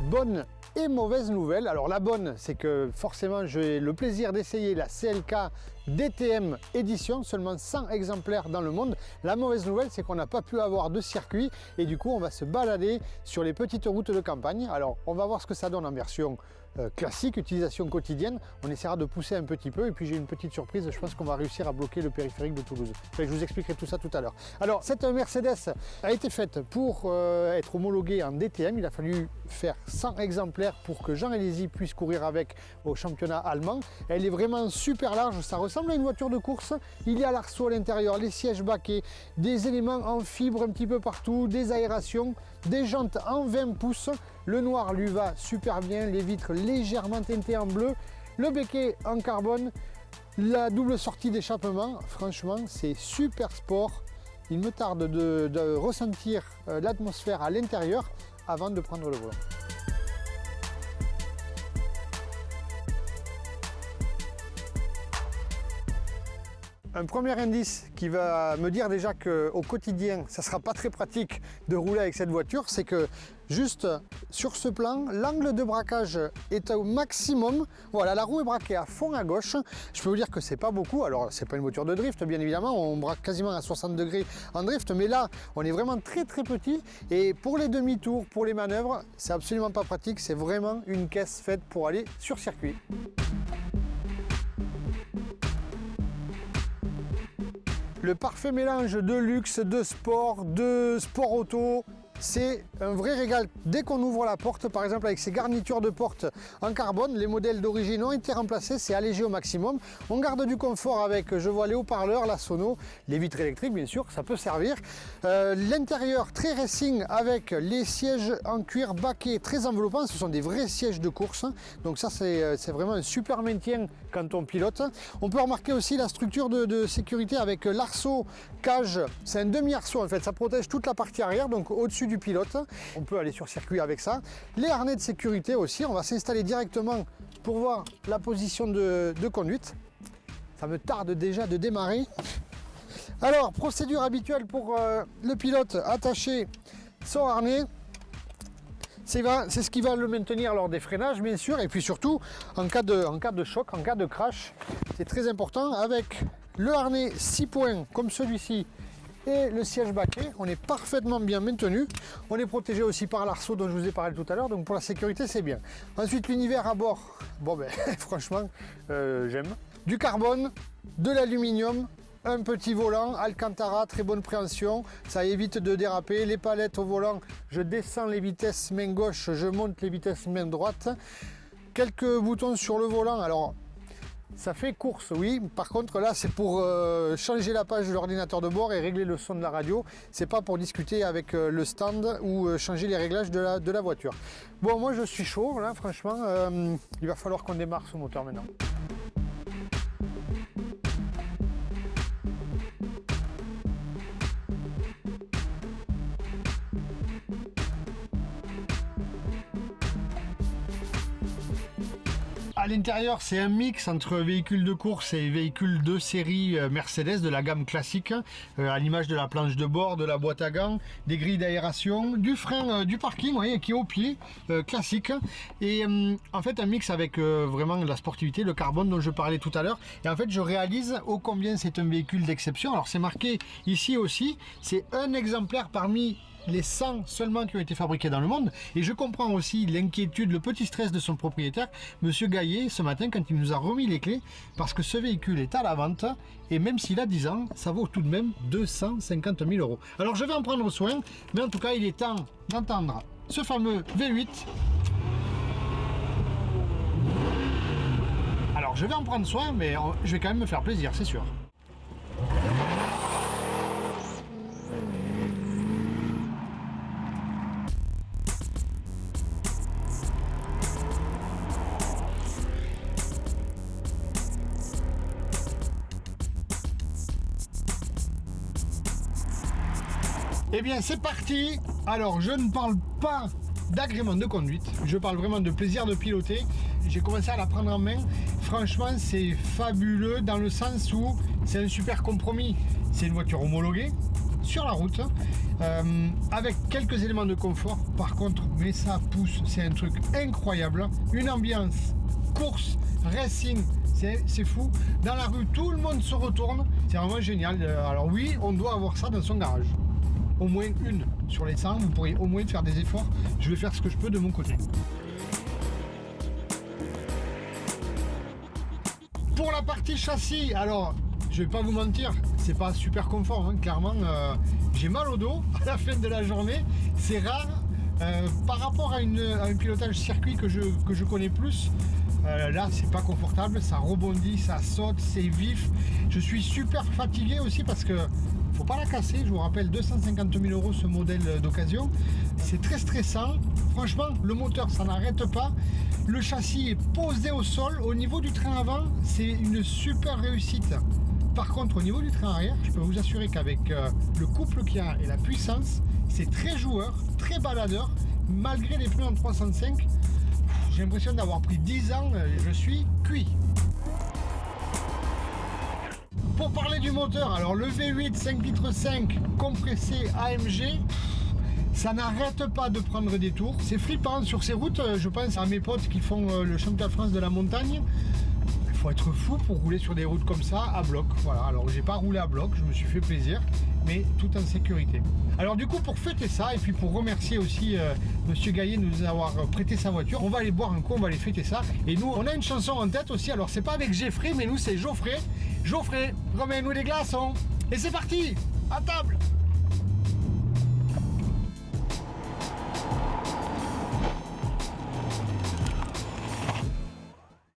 bonne et mauvaise nouvelle. Alors la bonne, c'est que forcément j'ai le plaisir d'essayer la CLK DTM édition, seulement 100 exemplaires dans le monde. La mauvaise nouvelle, c'est qu'on n'a pas pu avoir de circuit et du coup on va se balader sur les petites routes de campagne. Alors on va voir ce que ça donne en version classique, utilisation quotidienne. On essaiera de pousser un petit peu et puis j'ai une petite surprise, je pense qu'on va réussir à bloquer le périphérique de Toulouse. Enfin, je vous expliquerai tout ça tout à l'heure. Alors cette Mercedes a été faite pour être homologuée en DTM. Il a fallu faire 100 exemplaires pour que Jean Alesi puisse courir avec au championnat allemand. Elle est vraiment super large, ça ressemble à une voiture de course. Il y a l'arceau à l'intérieur, les sièges baquets, des éléments en fibre un petit peu partout, des aérations, des jantes en 20 pouces. Le noir lui va super bien, les vitres légèrement teintées en bleu, le béquet en carbone, la double sortie d'échappement. Franchement, c'est super sport. Il me tarde de ressentir l'atmosphère à l'intérieur avant de prendre le volant. Un premier indice qui va me dire déjà qu'au quotidien, ça ne sera pas très pratique de rouler avec cette voiture, c'est que juste sur ce plan, l'angle de braquage est au maximum. Voilà, la roue est braquée à fond à gauche. Je peux vous dire que c'est pas beaucoup. Alors, c'est pas une voiture de drift, bien évidemment. On braque quasiment à 60 degrés en drift, mais là, on est vraiment très petit. Et pour les demi-tours, pour les manœuvres, c'est absolument pas pratique. C'est vraiment une caisse faite pour aller sur circuit. Le parfait mélange de luxe, de sport auto, c'est un vrai régal. Dès qu'on ouvre la porte, par exemple avec ces garnitures de porte en carbone, les modèles d'origine ont été remplacés, c'est allégé au maximum. On garde du confort avec, je vois, les haut-parleurs, la sono, les vitres électriques bien sûr, ça peut servir. L'intérieur très racing avec les sièges en cuir baquet très enveloppants, ce sont des vrais sièges de course. Donc ça c'est vraiment un super maintien quand on pilote. On peut remarquer aussi la structure de sécurité avec l'arceau cage, c'est un demi-arceau en fait, ça protège toute la partie arrière, donc au-dessus du pilote. On peut aller sur circuit avec ça. Les harnais de sécurité aussi, on va s'installer directement pour voir la position de conduite. Ça me tarde déjà de démarrer. Alors, procédure habituelle pour le pilote, attacher son harnais. C'est ce qui va le maintenir lors des freinages, bien sûr, et puis surtout en cas de choc, en cas de crash. C'est très important. Avec le harnais 6 points comme celui-ci et le siège baquet, on est parfaitement bien maintenu. On est protégé aussi par l'arceau dont je vous ai parlé tout à l'heure, donc pour la sécurité c'est bien. Ensuite l'univers à bord, bon ben franchement j'aime. Du carbone, de l'aluminium, un petit volant, Alcantara, très bonne préhension, ça évite de déraper. Les palettes au volant, je descends les vitesses main gauche, je monte les vitesses main droite. Quelques boutons sur le volant, alors ça fait course, oui. Par contre, là, c'est pour changer la page de l'ordinateur de bord et régler le son de la radio. C'est pas pour discuter avec le stand ou changer les réglages de la voiture. Bon, moi, je suis chaud, là, franchement. Il va falloir qu'on démarre ce moteur maintenant. À l'intérieur, c'est un mix entre véhicules de course et véhicules de série Mercedes de la gamme classique, à l'image de la planche de bord, de la boîte à gants, des grilles d'aération, du frein du parking, vous voyez, qui est au pied, classique. Et en fait, un mix avec vraiment la sportivité, le carbone dont je parlais tout à l'heure. Et en fait, je réalise ô combien c'est un véhicule d'exception. Alors, c'est marqué ici aussi, c'est un exemplaire parmi les 100 seulement qui ont été fabriqués dans le monde. Et je comprends aussi l'inquiétude, le petit stress de son propriétaire, Monsieur Gaillet, ce matin quand il nous a remis les clés, parce que ce véhicule est à la vente et même s'il a 10 ans, ça vaut tout de même 250 000 €. Alors je vais en prendre soin, mais en tout cas il est temps d'entendre ce fameux V8. Alors je vais en prendre soin, mais je vais quand même me faire plaisir, c'est sûr. Eh bien c'est parti. Alors je ne parle pas d'agrément de conduite, je parle vraiment de plaisir de piloter. J'ai commencé à la prendre en main. Franchement c'est fabuleux dans le sens où c'est un super compromis. C'est une voiture homologuée, sur la route, avec quelques éléments de confort. Par contre, mais ça pousse, c'est un truc incroyable. Une ambiance course, racing, c'est fou. Dans la rue, tout le monde se retourne. C'est vraiment génial. Alors oui, on doit avoir ça dans son garage. Au moins une sur les 100, vous pourriez au moins faire des efforts. Je vais faire ce que je peux de mon côté. Pour la partie châssis, alors je vais pas vous mentir, c'est pas super confort, hein. Clairement j'ai mal au dos à la fin de la journée, c'est rare. Par rapport à un pilotage circuit que je connais plus, là c'est pas confortable, ça rebondit, ça saute, c'est vif. Je suis super fatigué aussi parce que faut pas la casser, je vous rappelle 250 000 € ce modèle d'occasion, c'est très stressant. Franchement le moteur ça n'arrête pas, le châssis est posé au sol. Au niveau du train avant c'est une super réussite. Par contre au niveau du train arrière, je peux vous assurer qu'avec le couple qu'il y a et la puissance, c'est très joueur, très baladeur. Malgré les pneus en 305, j'ai l'impression d'avoir pris 10 ans, je suis cuit. Pour parler du moteur, alors le V8 5 litres 5 compressé AMG, ça n'arrête pas de prendre des tours. C'est flippant sur ces routes, je pense à mes potes qui font le championnat de France de la montagne. Il faut être fou pour rouler sur des routes comme ça à bloc. Voilà, alors j'ai pas roulé à bloc, je me suis fait plaisir, mais tout en sécurité. Alors du coup pour fêter ça et puis pour remercier aussi Monsieur Gaillet de nous avoir prêté sa voiture, on va aller boire un coup, on va aller fêter ça. Et nous on a une chanson en tête aussi, alors c'est pas avec Jeffrey mais nous c'est Geoffrey. Geoffrey, remets-nous des glaçons. Et c'est parti, à table.